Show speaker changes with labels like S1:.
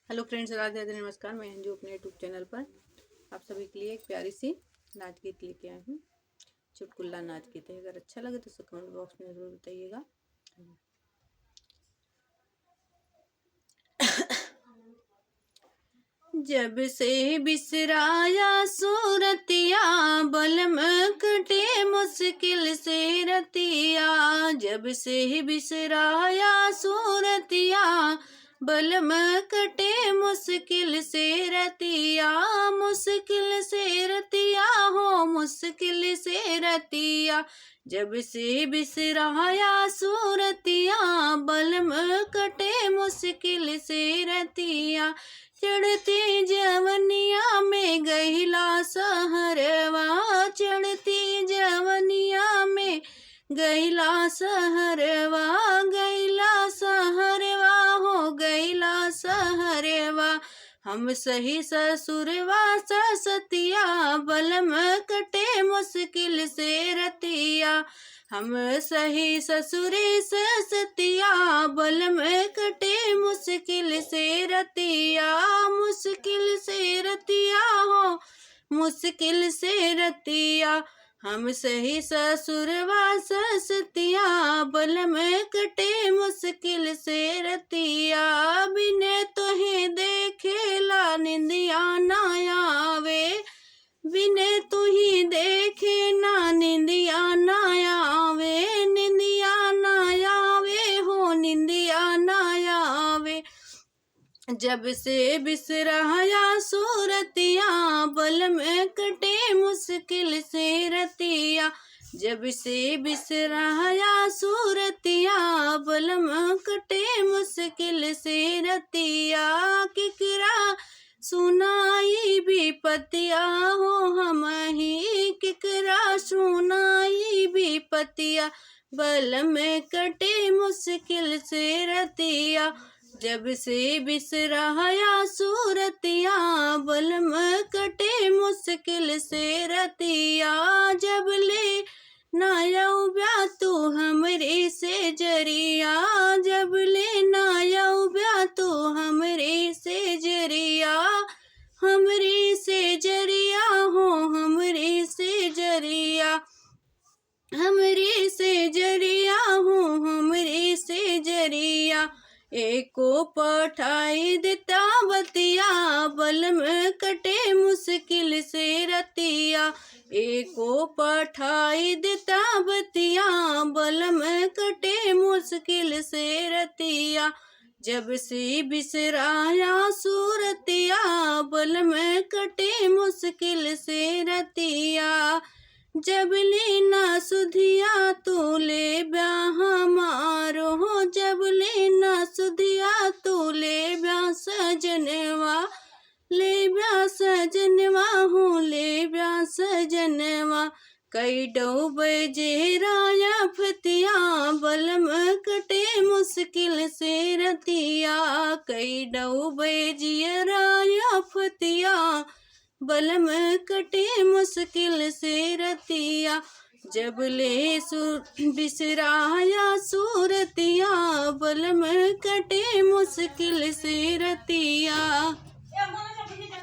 S1: Hello friends, Radhe Radhe, नमस्कार। मैं अंजू अपने यूट्यूब चैनल पर आप सभी के लिए एक प्यारी सी नाच गीत लेके आई हूँ। चुटकुल्ला नाच गीत है। अगर अच्छा लगे तो कमेंट बॉक्स में ज़रूर बताइएगा। जब से बिसराया सूरतिया, बलम कटे मुश्किल से रतिया। जब से बिसराया सूरतिया, बलम कटे मुश्किल से रतिया। मुश्किल से रतिया हो, मुश्किल से रतिया। जब से बिसराया सूरतिया, बलम कटे मुश्किल से रतिया। चढ़ती जवनिया में गहिला सहरवा, चढ़ती जवनिया में गैला सहरवा। गैला सहरवा हो, गैला सहरवा। हम सही ससुरवा ससतिया, बलम कटे मुश्किल से रतिया। हम सही ससुरे ससतिया, बलम कटे मुश्किल से रतिया। मुश्किल से रतिया हो, मुश्किल से रतिया। हम सही ससुरवा ससतिया, बलम कटे मुश्किल से रतिया। बिने तुहे देखेला निंदिया ना आवे, बिने तुही देखे ना निंदिया ना आवे। निंदिया ना आवे हो, निंदिया ना आवे। जब से बिसराया सूरतिया, बलम कटे मुश्किल से रतिया। जब से बिसराया सूरतिया, बलम कटे मुश्किल से रतिया। किकरा सुनाई विपतिया हो, हम ही किकरा सुनाई विपतिया। बलम कटे मुश्किल से रतिया। जब से बिसराया सूरतिया, बलम कटे मुश्किल से रतिया। जब ले नायऊ ब्या तू हमरे से जरिया, जब ले नायऊ ब्या तू हमरे से जरिया। हमरे से जरिया हो, हमरे से जरिया। हमरे से जरिया हो, हमरे से जरिया। एको पठाई देता बतिया, बलम कटे मुश्किल से रतिया। एको पठाई देता बतिया, बलम कटे मुश्किल से रतिया। जब से बिसराया सूरतिया, बलम कटे मुश्किल से रतिया। जब लेना सुधिया तो ले ब्या हमारो हो, जब लेना सुधिया तो ले ब्या सजनवा। ले ब्या सजनवा हो, ले ब्या सजनवा। कई डूबे जेराया फतिया, बलम कटे मुश्किल से रतिया। कई डूबे जेराया फतिया, बलम कटे मुश्किल से रतिया। जब ले बिसराया सूरतिया, बलम कटे मुश्किल से रतिया।